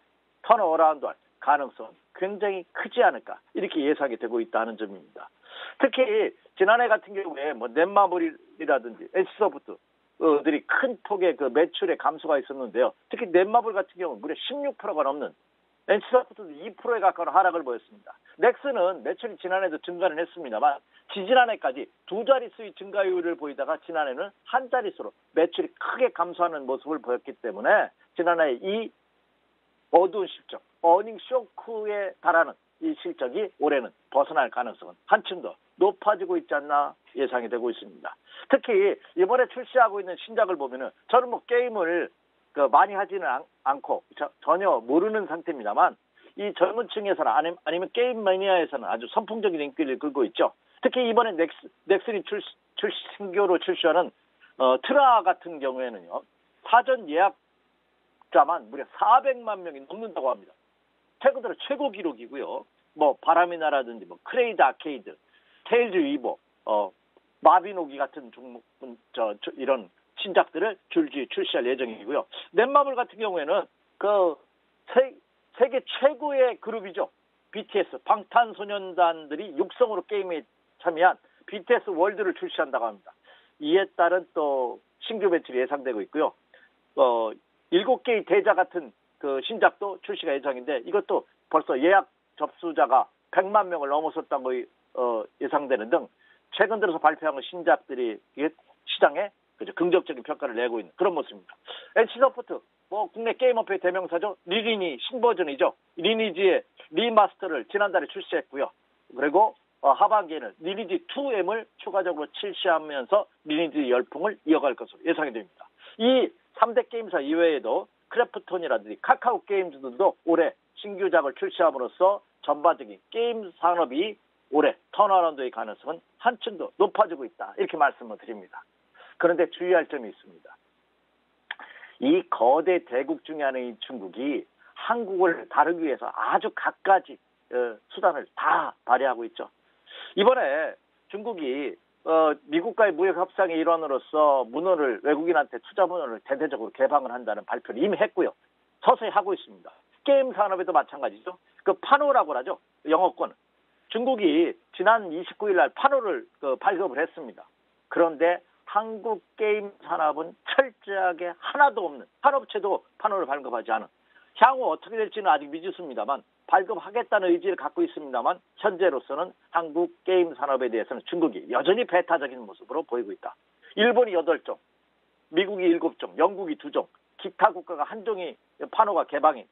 턴어라운드할 가능성 굉장히 크지 않을까 이렇게 예상이 되고 있다는 점입니다. 특히 지난해 같은 경우에 넷마블이라든지 NC소프트들이 큰 폭의 매출의 감소가 있었는데요. 특히 넷마블 같은 경우는 무려 16%가 넘는, NC소프트도 2%에 가까운 하락을 보였습니다. 넥슨은 매출이 지난해도 증가는 했습니다만 지지난해까지 두 자릿수의 증가율을 보이다가 지난해는 한 자릿수로 매출이 크게 감소하는 모습을 보였기 때문에 지난해 이 어두운 실적, 어닝 쇼크에 달하는 이 실적이 올해는 벗어날 가능성은 한층 더 높아지고 있지 않나 예상이 되고 있습니다. 특히 이번에 출시하고 있는 신작을 보면은 저는 게임을 많이 하지는 않고 전혀 모르는 상태입니다만 이 젊은 층에서나 아니면 게임 매니아에서는 아주 선풍적인 인기를 끌고 있죠. 특히 이번에 넥슨이 신규로 출시하는 트라 같은 경우에는요, 사전 예약자만 무려 400만 명이 넘는다고 합니다. 최근 들어 최고 기록이고요. 바람이 나라든지 크레이드 아케이드, 테일즈 위버, 마비노기 같은 이런 신작들을 줄줄이 출시할 예정이고요. 넷마블 같은 경우에는 세계 최고의 그룹이죠. BTS, 방탄소년단들이 육성으로 게임에 참여한 BTS 월드를 출시한다고 합니다. 이에 따른 또 신규 매출이 예상되고 있고요. 7개의 대자 같은 신작도 출시가 예정인데 이것도 벌써 예약 접수자가 100만 명을 넘어섰다고 예상되는 등 최근 들어서 발표한 신작들이 시장에 긍정적인 평가를 내고 있는 그런 모습입니다. NC소프트, 국내 게임업계의 대명사죠. 리니지 신버전이죠. 리니지의 리마스터를 지난달에 출시했고요. 그리고 하반기에는 리니지 2M을 추가적으로 출시하면서 리니지 열풍을 이어갈 것으로 예상이 됩니다. 이 3대 게임사 이외에도 크래프톤이라든지 카카오 게임즈들도 올해 신규작을 출시함으로써 전반적인 게임 산업이 올해 턴어라운드의 가능성은 한층 더 높아지고 있다. 이렇게 말씀을 드립니다. 그런데 주의할 점이 있습니다. 이 거대 대국 중에 하나인 중국이 한국을 다루기 위해서 아주 갖가지 수단을 다 발휘하고 있죠. 이번에 중국이 미국과의 무역 협상의 일환으로서 문호를 외국인한테 투자 문호를 대대적으로 개방을 한다는 발표를 이미 했고요. 서서히 하고 있습니다. 게임 산업에도 마찬가지죠. 그 파노라고 하죠. 영어권. 중국이 지난 29일 날 파노를 발급을 했습니다. 그런데 한국 게임 산업은 철저하게 하나도 없는, 한 업체도 파노를 발급하지 않은, 향후 어떻게 될지는 아직 미지수입니다만 발급하겠다는 의지를 갖고 있습니다만 현재로서는 한국 게임 산업에 대해서는 중국이 여전히 배타적인 모습으로 보이고 있다. 일본이 8종, 미국이 7종, 영국이 2종, 기타 국가가 한 종이 파노가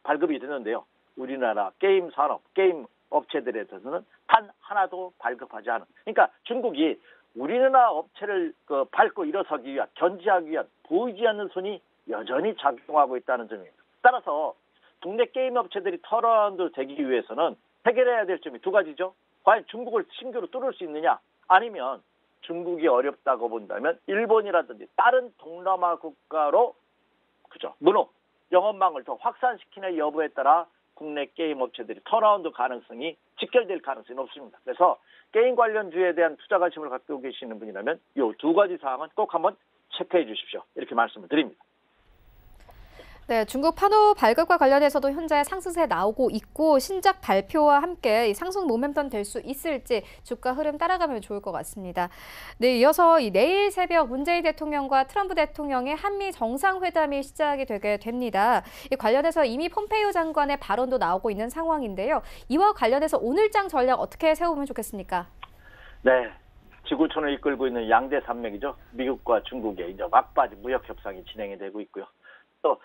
발급이 되는데요. 우리나라 게임 산업, 게임 업체들에 대해서는 단 하나도 발급하지 않은. 그러니까 중국이 우리나라 업체를 밟고 일어서기 위한, 견제하기 위한 보이지 않는 손이 여전히 작용하고 있다는 점입니다. 따라서 국내 게임 업체들이 턴어라운드 되기 위해서는 해결해야 될 점이 2가지죠. 과연 중국을 신규로 뚫을 수 있느냐, 아니면 중국이 어렵다고 본다면 일본이라든지 다른 동남아 국가로 문호, 영업망을 더 확산시키는 여부에 따라 국내 게임 업체들이 턴어라운드 가능성이 직결될 가능성이 높습니다. 그래서 게임 관련주에 대한 투자 관심을 갖고 계시는 분이라면 이 2가지 사항은 꼭 한번 체크해 주십시오. 이렇게 말씀을 드립니다. 네, 중국 파노 발급과 관련해서도 현재 상승세 나오고 있고 신작 발표와 함께 상승 모멘텀 될 수 있을지 주가 흐름 따라가면 좋을 것 같습니다. 네, 이어서 내일 새벽 문재인 대통령과 트럼프 대통령의 한미 정상회담이 시작이 되게 됩니다. 이 관련해서 이미 폼페이오 장관의 발언도 나오고 있는 상황인데요. 이와 관련해서 오늘장 전략 어떻게 세우면 좋겠습니까? 네, 지구촌을 이끌고 있는 양대 산맥이죠. 미국과 중국의 이제 막바지 무역 협상이 진행이 되고 있고요. 또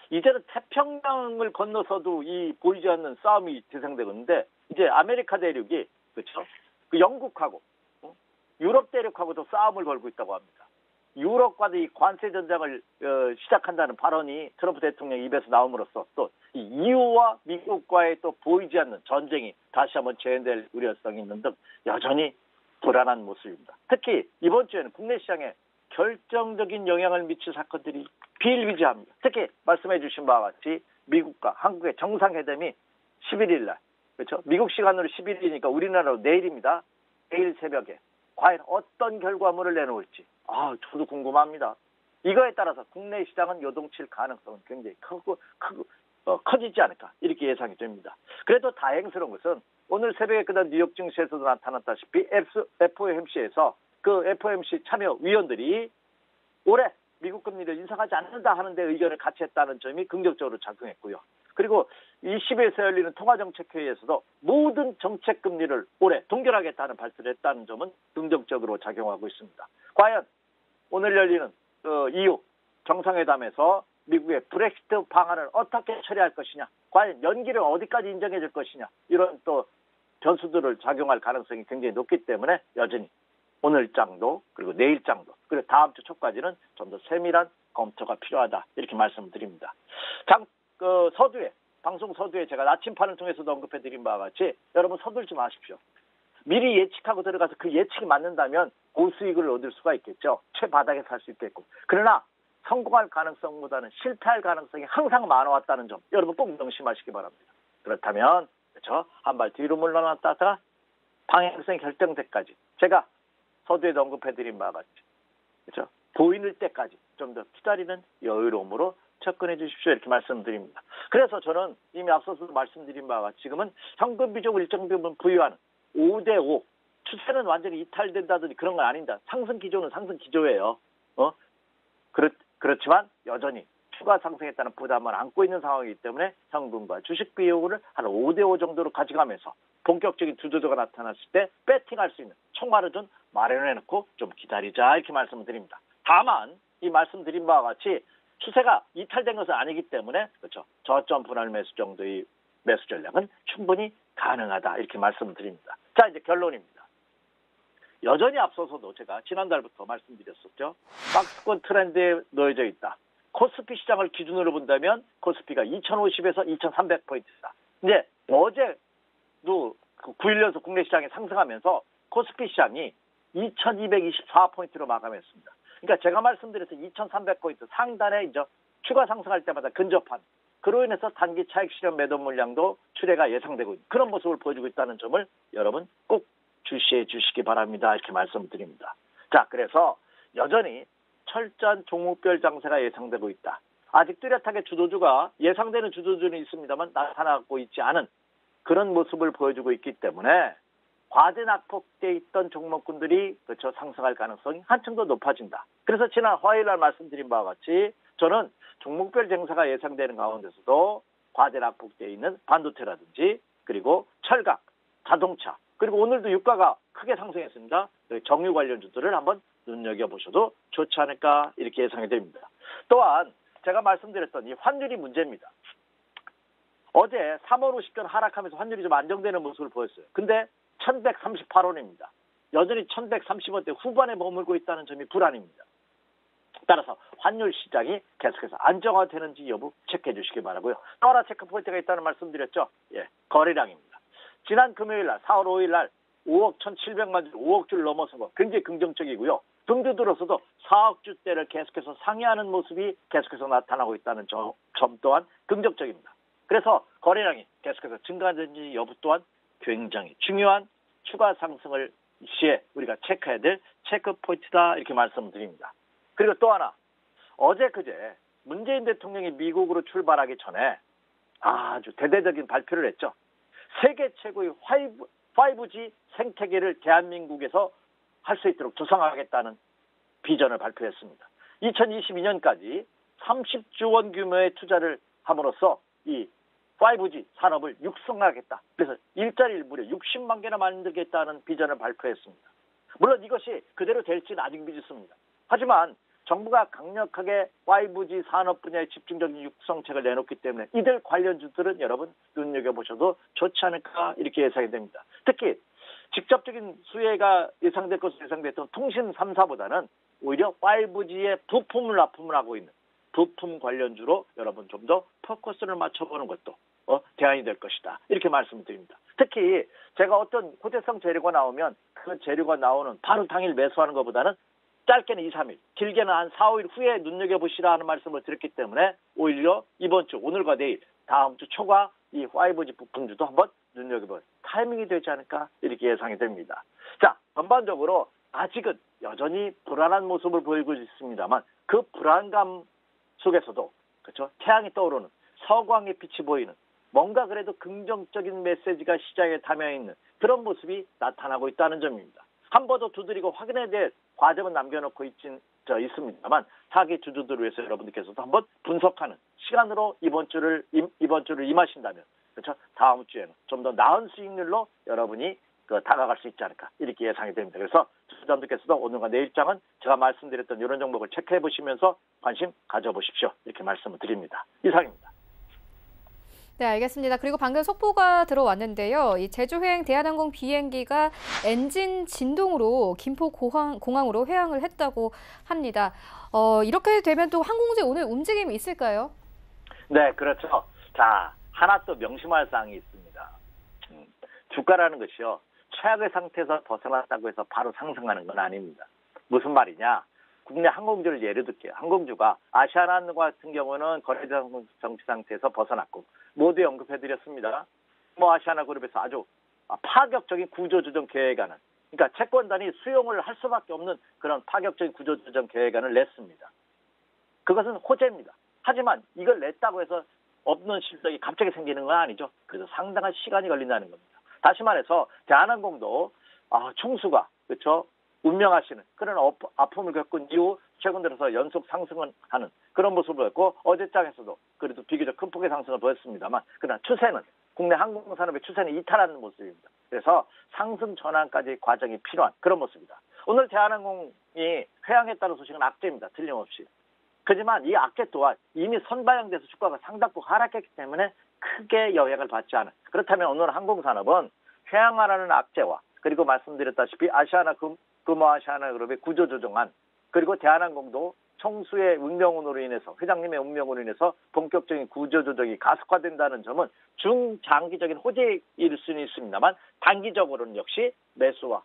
이제는 태평양을 건너서도 이 보이지 않는 싸움이 재생되고 있는데 이제 아메리카 대륙이 그 영국하고 유럽 대륙하고도 싸움을 걸고 있다고 합니다. 유럽과도 이 관세 전쟁을 시작한다는 발언이 트럼프 대통령 입에서 나옴으로써 또 이 EU와 미국과의 또 보이지 않는 전쟁이 다시 한번 재현될 우려성이 있는 등 여전히 불안한 모습입니다. 특히 이번 주에는 국내 시장에 결정적인 영향을 미칠 사건들이 비일비재합니다. 특히 말씀해 주신 바와 같이 미국과 한국의 정상회담이 11일 날, 미국 시간으로 11일이니까 우리나라로 내일입니다. 내일 새벽에 과연 어떤 결과물을 내놓을지 저도 궁금합니다. 이거에 따라서 국내 시장은 요동칠 가능성은 굉장히 커지지 않을까 이렇게 예상이 됩니다. 그래도 다행스러운 것은 오늘 새벽에 끝난 뉴욕 증시에서도 나타났다시피 FOMC에서 그 FOMC 참여위원들이 올해 미국 금리를 인상하지 않는다 하는데 의견을 같이 했다는 점이 긍정적으로 작용했고요. 그리고 20일에서 열리는 통화정책회의에서도 모든 정책 금리를 올해 동결하겠다는 발표를 했다는 점은 긍정적으로 작용하고 있습니다. 과연 오늘 열리는 EU 정상회담에서 미국의 브렉시트 방안을 어떻게 처리할 것이냐, 과연 연기를 어디까지 인정해 줄 것이냐, 이런 또 변수들을 작용할 가능성이 굉장히 높기 때문에 여전히 오늘장도 그리고 내일장도 그리고 다음 주 초까지는 좀 더 세밀한 검토가 필요하다 이렇게 말씀드립니다. 서두에 방송 서두에 제가 나침판을 통해서도 언급해드린 바와 같이 여러분 서둘지 마십시오. 미리 예측하고 들어가서 그 예측이 맞는다면 고수익을 얻을 수가 있겠죠. 최바닥에 살 수 있겠고. 그러나 성공할 가능성보다는 실패할 가능성이 항상 많아왔다는 점 여러분 꼭 명심하시기 바랍니다. 그렇다면 한 발 뒤로 물러났다가 방향성이 결정될 때까지 제가 서두에도 언급해드린 바와 같이 보이는 때까지 좀 더 기다리는 여유로움으로 접근해 주십시오 이렇게 말씀드립니다. 그래서 저는 이미 앞서서 말씀드린 바와 같이 지금은 현금 비중을 일정 부분 부여하는 5대5 추세는 완전히 이탈된다든지 그런 건 아닙니다. 상승 기조는 상승 기조예요. 그렇지만 여전히 추가 상승에 따른 부담을 안고 있는 상황이기 때문에 현금과 주식 비율을 한 5대5 정도로 가져가면서 본격적인 주도도가 나타났을 때 배팅할 수 있는 총알을 좀 마련해놓고 좀 기다리자 이렇게 말씀드립니다. 다만 이 말씀드린 바와 같이 추세가 이탈된 것은 아니기 때문에 저점 분할 매수 정도의 매수 전략은 충분히 가능하다 이렇게 말씀드립니다. 자, 이제 결론입니다. 여전히 앞서서도 제가 지난달부터 말씀드렸었죠. 박스권 트렌드에 놓여져 있다. 코스피 시장을 기준으로 본다면 코스피가 2050에서 2300포인트다. 이제 어제도 9일 연속 국내 시장이 상승하면서 코스피 시장이 2224포인트로 마감했습니다. 그러니까 제가 말씀드려서 2300포인트 상단에 이제 추가 상승할 때마다 근접한 그로 인해서 단기 차익 실현 매도 물량도 출회가 예상되고 있는 그런 모습을 보여주고 있다는 점을 여러분 꼭 주시해 주시기 바랍니다. 이렇게 말씀드립니다. 자, 그래서 여전히 철저한 종목별 장세가 예상되고 있다. 아직 뚜렷하게 주도주가 예상되는 주도주는 있습니다만 나타나고 있지 않은 그런 모습을 보여주고 있기 때문에 과대 낙폭돼 있던 종목군들이 그렇죠 상승할 가능성이 한층 더 높아진다. 그래서 지난 화요일 날 말씀드린 바와 같이 저는 종목별 장세가 예상되는 가운데서도 과대 낙폭돼 있는 반도체라든지 그리고 철강, 자동차 그리고 오늘도 유가가 크게 상승했습니다. 정유 관련주들을 한번 눈여겨보셔도 좋지 않을까 이렇게 예상이 됩니다. 또한 제가 말씀드렸던 이 환율이 문제입니다. 어제 3월 50전 하락하면서 환율이 좀 안정되는 모습을 보였어요. 근데 1138원입니다. 여전히 1130원대 후반에 머물고 있다는 점이 불안입니다. 따라서 환율 시장이 계속해서 안정화되는지 여부 체크해 주시기 바라고요. 또 하나 체크 포인트가 있다는 말씀드렸죠. 예, 거래량입니다. 지난 금요일 날 4월 5일 날 5억 1,700만 주, 5억 주를 넘어선 거 굉장히 긍정적이고요. 금주 들어서도 4억 주대를 계속해서 상회하는 모습이 계속해서 나타나고 있다는 점 또한 긍정적입니다. 그래서 거래량이 계속해서 증가되는지 여부 또한 굉장히 중요한 추가 상승을 시에 우리가 체크해야 될 체크 포인트다 이렇게 말씀드립니다. 그리고 또 하나 어제 그제 문재인 대통령이 미국으로 출발하기 전에 아주 대대적인 발표를 했죠. 세계 최고의 5G 생태계를 대한민국에서 할 수 있도록 조성하겠다는 비전을 발표했습니다. 2022년까지 30조 원 규모의 투자를 함으로써 이 5G 산업을 육성하겠다. 그래서 일자리를 무려 60만 개나 만들겠다는 비전을 발표했습니다. 물론 이것이 그대로 될지는 아직 미지수입니다. 하지만 정부가 강력하게 5G 산업 분야에 집중적인 육성책을 내놓기 때문에 이들 관련주들은 여러분 눈여겨보셔도 좋지 않을까 이렇게 예상이 됩니다. 특히 직접적인 수혜가 예상될 것으로 예상됐던 통신 3사보다는 오히려 5G에 부품을 납품을 하고 있는 부품 관련주로 여러분 좀 더 포커스를 맞춰보는 것도 대안이 될 것이다. 이렇게 말씀드립니다. 특히 제가 어떤 호재성 재료가 나오면 그 재료가 나오는 바로 당일 매수하는 것보다는 짧게는 2, 3일, 길게는 한 4, 5일 후에 눈여겨보시라 하는 말씀을 드렸기 때문에 오히려 이번 주, 오늘과 내일, 다음 주 초과 이 5G 부품주도 한번 눈여겨볼 타이밍이 되지 않을까 이렇게 예상이 됩니다. 자, 전반적으로 아직은 여전히 불안한 모습을 보이고 있습니다만 그 불안감 속에서도 그렇죠 태양이 떠오르는 서광의 빛이 보이는 뭔가 그래도 긍정적인 메시지가 시장에 담겨 있는 그런 모습이 나타나고 있다는 점입니다. 한 번 더 두드리고 확인해야 될 과정은 남겨놓고 있습니다만 사기 주주들을 위해서 여러분들께서도 한번 분석하는 시간으로 이번 주를 임하신다면 그렇죠 다음 주에는 좀 더 나은 수익률로 여러분이 다가갈 수 있지 않을까 이렇게 예상이 됩니다. 그래서 투자자분들께서도 오늘과 내일장은 제가 말씀드렸던 이런 종목을 체크해 보시면서 관심 가져보십시오. 이렇게 말씀을 드립니다. 이상입니다. 네, 알겠습니다. 그리고 방금 속보가 들어왔는데요. 이 제주행 대한항공 비행기가 엔진 진동으로 김포 공항으로 회항을 했다고 합니다. 이렇게 되면 또 항공지 오늘 움직임이 있을까요? 네, 그렇죠. 자, 하나 또 명심할 사항이 있습니다. 주가라는 것이요. 최악의 상태에서 벗어났다고 해서 바로 상승하는 건 아닙니다. 무슨 말이냐? 국내 항공주를 예를 들게요. 항공주가 아시아나 같은 경우는 거래대 정치 상태에서 벗어났고 모두 언급해드렸습니다. 아시아나 그룹에서 아주 파격적인 구조조정 계획안을 그러니까 채권단이 수용을 할 수밖에 없는 그런 파격적인 구조조정 계획안을 냈습니다. 그것은 호재입니다. 하지만 이걸 냈다고 해서 없는 실적이 갑자기 생기는 건 아니죠. 그래서 상당한 시간이 걸린다는 겁니다. 다시 말해서 대한항공도 총수가 그렇죠. 운명하시는 그런 아픔을 겪은 이후 최근 들어서 연속 상승을 하는 그런 모습을 보였고 어제장에서도 그래도 비교적 큰 폭의 상승을 보였습니다만 그러나 추세는 국내 항공산업의 추세는 이탈하는 모습입니다. 그래서 상승 전환까지 과정이 필요한 그런 모습이다. 오늘 대한항공이 회항했다는 소식은 악재입니다. 틀림없이. 하지만 이 악재 또한 이미 선반영돼서 주가가 상당폭 하락했기 때문에 크게 영향을 받지 않은 그렇다면 오늘 항공산업은 회항하라는 악재와 그리고 말씀드렸다시피 아시아나그룹의 구조조정안 그리고 대한항공도 총수의 운명으로 인해서 회장님의 운명으로 인해서 본격적인 구조조정이 가속화된다는 점은 중장기적인 호재일 수는 있습니다만 단기적으로는 역시 매수와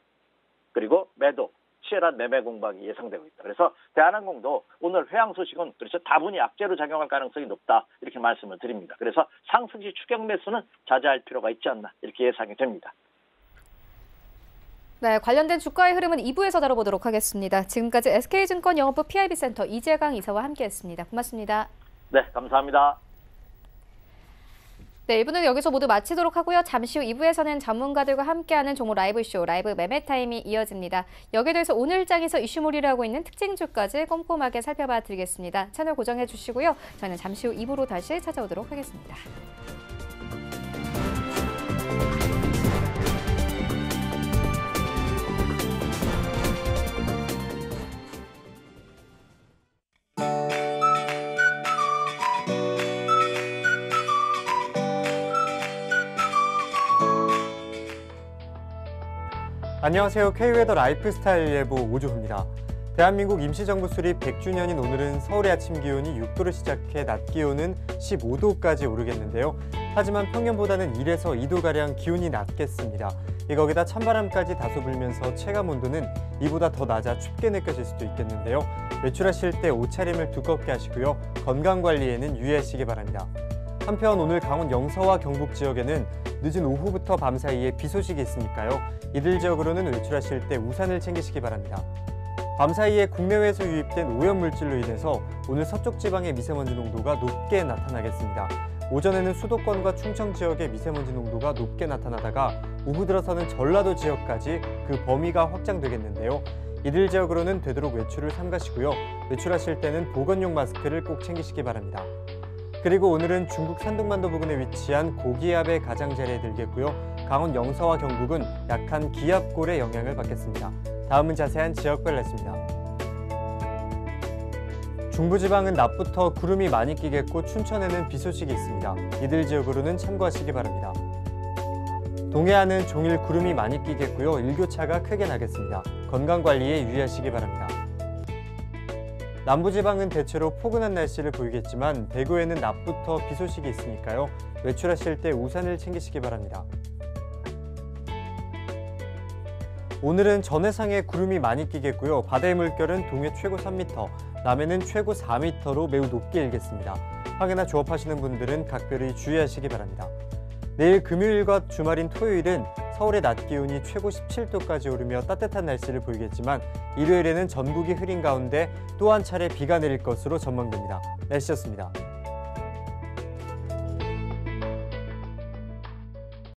그리고 매도 치열한 매매 공방이 예상되고 있다. 그래서 대한항공도 오늘 회항 소식은 그렇죠 다분히 악재로 작용할 가능성이 높다 이렇게 말씀을 드립니다. 그래서 상승시 추격 매수는 자제할 필요가 있지 않나 이렇게 예상이 됩니다. 네, 관련된 주가의 흐름은 2부에서 다뤄보도록 하겠습니다. 지금까지 SK증권 영업부 PIB센터 이재강 이사와 함께했습니다. 고맙습니다. 네, 감사합니다. 네, 1부는 여기서 모두 마치도록 하고요. 잠시 후 2부에서는 전문가들과 함께하는 종목 라이브쇼, 라이브 매매 타임이 이어집니다. 여기에 대해서 오늘장에서 이슈몰이를 하고 있는 특징 주까지 꼼꼼하게 살펴봐 드리겠습니다. 채널 고정해 주시고요. 저는 잠시 후 2부로 다시 찾아오도록 하겠습니다. 안녕하세요. K웨더 라이프스타일 예보 오주호입니다. 대한민국 임시정부 수립 100주년인 오늘은 서울의 아침 기온이 6도를 시작해 낮 기온은 15도까지 오르겠는데요. 하지만 평년보다는 1에서 2도가량 기온이 낮겠습니다. 거기다 찬바람까지 다소 불면서 체감온도는 이보다 더 낮아 춥게 느껴질 수도 있겠는데요. 외출하실 때 옷차림을 두껍게 하시고요. 건강관리에는 유의하시기 바랍니다. 한편 오늘 강원 영서와 경북 지역에는 늦은 오후부터 밤 사이에 비 소식이 있으니까요. 이들 지역으로는 외출하실 때 우산을 챙기시기 바랍니다. 밤 사이에 국내외에서 유입된 오염물질로 인해서 오늘 서쪽 지방의 미세먼지 농도가 높게 나타나겠습니다. 오전에는 수도권과 충청 지역의 미세먼지 농도가 높게 나타나다가 오후 들어서는 전라도 지역까지 그 범위가 확장되겠는데요. 이들 지역으로는 되도록 외출을 삼가시고요. 외출하실 때는 보건용 마스크를 꼭 챙기시기 바랍니다. 그리고 오늘은 중국 산둥만도 부근에 위치한 고기압의 가장자리에 들겠고요. 강원 영서와 경북은 약한 기압골의 영향을 받겠습니다. 다음은 자세한 지역별 날씨입니다. 중부지방은 낮부터 구름이 많이 끼겠고 춘천에는 비 소식이 있습니다. 이들 지역으로는 참고하시기 바랍니다. 동해안은 종일 구름이 많이 끼겠고요. 일교차가 크게 나겠습니다. 건강관리에 유의하시기 바랍니다. 남부지방은 대체로 포근한 날씨를 보이겠지만 대구에는 낮부터 비 소식이 있으니까요. 외출하실 때 우산을 챙기시기 바랍니다. 오늘은 전해상에 구름이 많이 끼겠고요. 바다의 물결은 동해 최고 3m, 남해는 최고 4m로 매우 높게 일겠습니다. 항해나 조업하시는 분들은 각별히 주의하시기 바랍니다. 내일 금요일과 주말인 토요일은 서울의 낮 기온이 최고 17도까지 오르며 따뜻한 날씨를 보이겠지만 일요일에는 전국이 흐린 가운데 또 한 차례 비가 내릴 것으로 전망됩니다. 날씨였습니다.